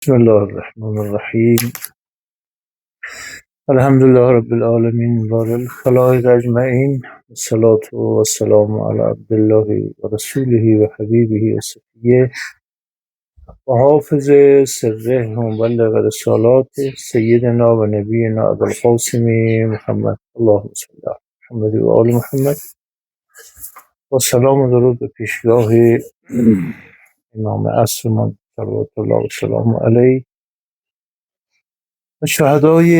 بسم الله الرحمن الرحیم. الحمد لله رب العالمین و الخلائق اجمعین، الصلاة و السلام علی عبدالله و رسوله و حبیبه و صفیه و حافظ سره و مبلغ رسالاته سیدنا و نبینا ابوالقاسم محمد، اللهم صل علی محمد و آل محمد و سلام و درود به پیشگاه امام عصرمان صلوات الله و سلام علیه و شهدای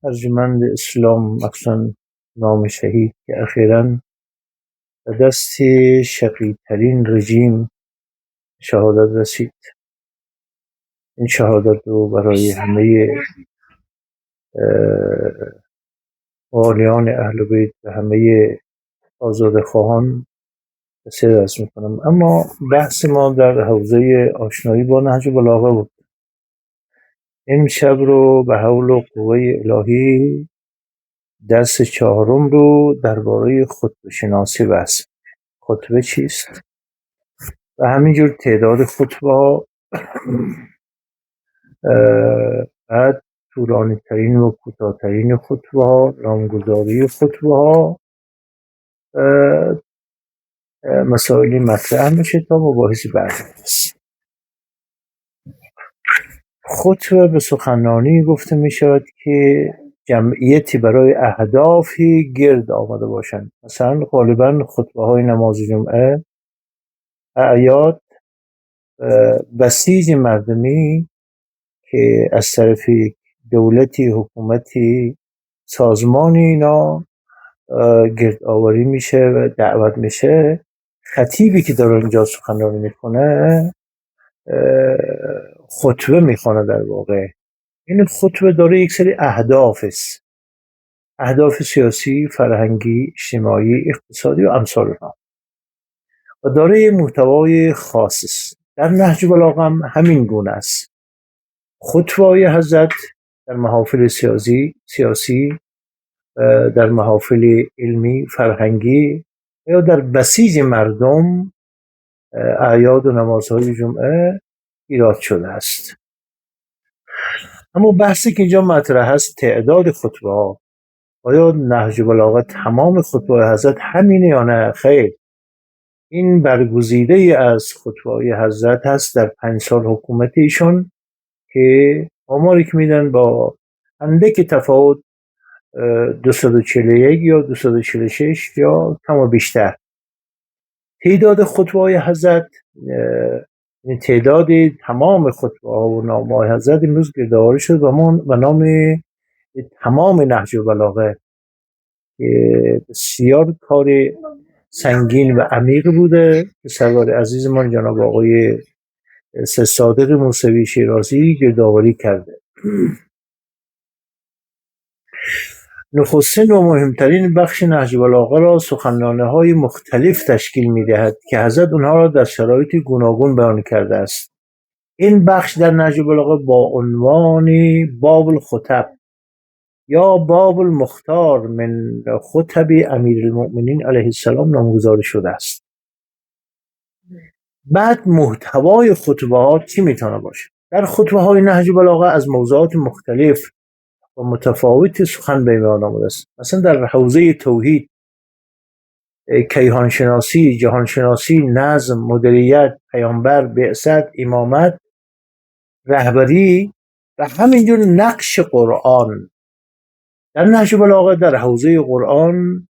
ارجمند اسلام، مخصوصا نام شهید که اخیراً به دست شقی‌ترین رژیم شهادت رسید. این شهادت رو برای همه والیان اهل بیت و همه آزادخواهان عرض میکنم. اما بحث ما در حوزه آشنایی با نهج بلاغه بود. این شب رو به حول و قوه الهی درس چهارم رو درباره خطبه شناسی بحث. خطبه چیست؟ و همینجور تعداد خطبه ها، بعد طولانی ترین و کوتاه‌ترین خطبه ها، نامگذاری خطبه ها، مسائلی مطرح میشه تا مباحث بعدی است. خطبه به سخنرانی گفته می شود که جمعیتی برای اهدافی گرد آمده باشند. مثلا غالبا خطبه های نماز جمعه، اعیاد، بسیج مردمی که از طرف دولتی، حکومتی، سازمانی اینا گرد آوری میشه و دعوت میشه. خطیبی که در اونجا سخنرانی میکنه خطبه میخونه. در واقع این خطبه داره یک سری اهداف است، اهداف سیاسی، فرهنگی، اجتماعی، اقتصادی و امثال اونها، و داره محتوای خاص است. در نهج بلاغه هم همین گونه است. خطبه حضرت در محافل سیاسی، در محافل علمی، فرهنگی یا در بسیج مردم، اعیاد و نمازهای جمعه ایراد شده است. اما بحثی که اینجا مطرح است تعداد خطبه ها. آیا نهج بلاغه تمام خطبه حضرت همینه یا نه؟ خیر، این برگزیده از خطبه حضرت هست در 5 سال حکومت ایشون که آماری که میدن با اندک تفاوت 241 یا 246 یا کم بیشتر. تعداد خطبه حضرت، تعداد تمام خطبه ها و نامه های حضرت امروز گردآوری شد و نام تمام نهج بلاغه. بسیار کار سنگین و عمیق بوده که سرور عزیزمان جناب آقای صادق موسوی شیرازی گردآوری کرده. نخستین و مهمترین بخش نهج بلاغه را سخنرانی‌های مختلف تشکیل می‌دهد که حضرت اونها را در شرایط گوناگون بیان کرده است. این بخش در نهج بلاغه با عنوان باب الخطب یا باب المختار من خطب امیرالمؤمنین علیه السلام نامگذاری شده است. بعد محتوای خطبه ها چی میتونه باشه؟ در خطبه های نهج بلاغه از موضوعات مختلف و متفاوت سخن به میان آمده است. مثلا در حوزه توحید، کیهانشناسی، جهانشناسی، نظم، مدیریت، پیامبر، بعثت، امامت، رهبری و همینجور نقش قرآن. در نهج بلاغه در حوزه قرآن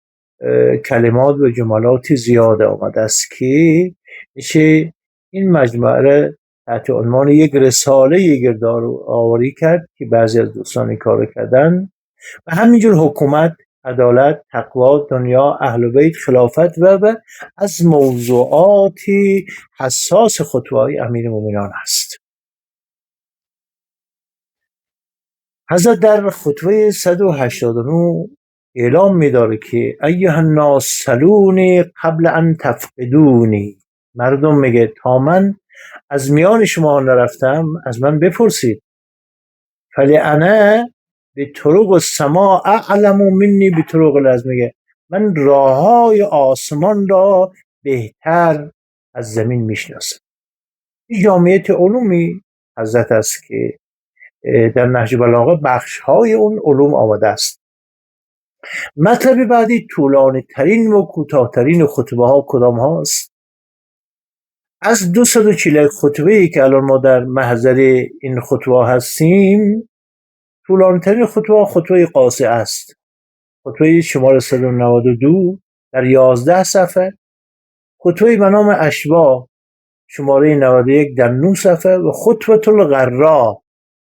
کلمات و جملات زیاد آمده است که میشه این مجموعه را تحت عنوان یک رساله گردآوری کرد که بعضی از دوستان کار کردن. و همینجور حکومت، عدالت، تقوا، دنیا، اهل بیت، خلافت و از موضوعات حساس خطبه‌های امیرالمؤمنین است. حضرت در خطبه 189 اعلام می‌داره که ایها الناس سلونی قبل ان تفقدونی. مردم میگه تا من از میان شما نرفتم از من بپرسید. فلأنا بطرق السماء اعلم منی بطرق الارض. میگه من راههای آسمان را بهتر از زمین میشناسم. این جامعیت علومی حضرت است که در نهج بلاغه بخش های اون علوم آمده است. مطلب بعدی طولانی ترین و کوتاه‌ترین خطبه ها کدام هاست؟ از 240 خطبه ای که الان ما در محضر این خطبه هستیم، طولانی ترین خطبه قاصعه است. خطبه شماره 192 در 11 صفحه، خطبه به نام اشباح شماره 91 در 9 صفحه و خطبه الغراء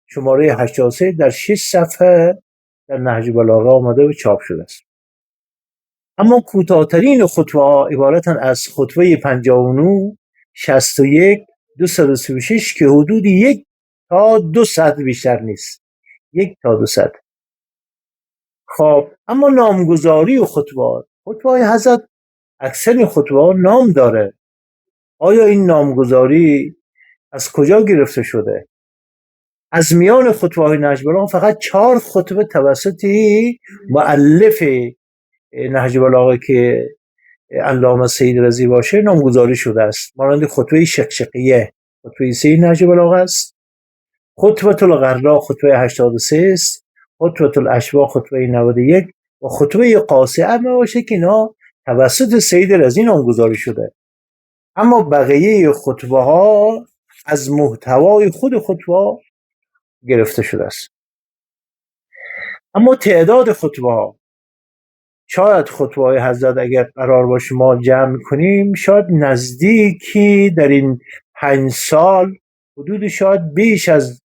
شماره 83 در 6 صفحه در نهج بلاغه آمده و چاپ شده است. اما کوتاه‌ترین خطبه ها عبارتند از خطبه 59، 61، 236 که حدود 1 تا 2 سطر بیشتر نیست. 1 تا 2 سطر. خب اما نامگذاری و خطبه های حضرت اکثر خطبه ها نام داره. آیا این نامگذاری از کجا گرفته شده؟ از میان خطبه های نهج بلاغه فقط 4 خطبه توسط مؤلف نهج بلاغه که علامه سید رضی باشه نامگذاری شده است. مانند خطبه شقشقیه خطبه 3 نهج بلاغه است، خطبه الغراء خطبه 83 است، خطبه الاشباح خطبه 91 و خطبه قاصعه باشه که اینا توسط سید رضی نامگذاری شده. اما بقیه خطبه ها از محتوای خود خطبه گرفته شده است. اما تعداد خطبه ها، شاید خطبه های حضرت اگر قرار باشه ما جمع کنیم شاید نزدیکی در این 5 سال حدود شاید بیش از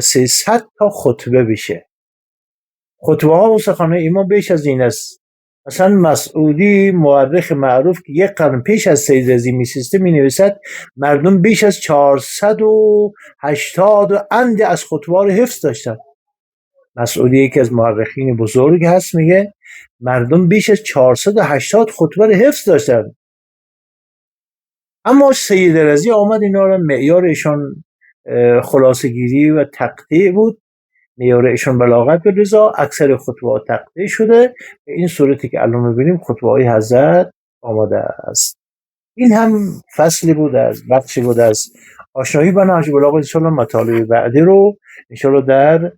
300 تا خطبه بشه. خطبه ها و سخنهای امام بیش از این است. مثلا مسعودی مورخ معروف که 1 قرن پیش از سید رضی میسیسته می نویسد مردم بیش از 480 اند از خطبه ها رو حفظ داشتن. مسعودی یکی از مورخین بزرگ هست، میگه مردم بیش از 480 خطبه رو حفظ داشتن. اما سید رضی آمد اینا رو معیار ایشان خلاصه گیری و تقطیع بود، معیار ایشان بلاغت به رضا، اکثر خطبه ها تقطیع شده. به این صورتی که الان می‌بینیم خطبه های حضرت آمده است. این هم فصلی بود از بخشی بود از آشنایی با نهج بلاغه. انشاءالله مطالب بعدی رو انشاءالله در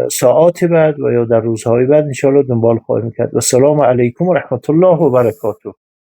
ساعات بعد و یا در روزهای بعد انشاءالله دنبال خواهیم کرد. و السلام علیکم و رحمت الله و برکاته.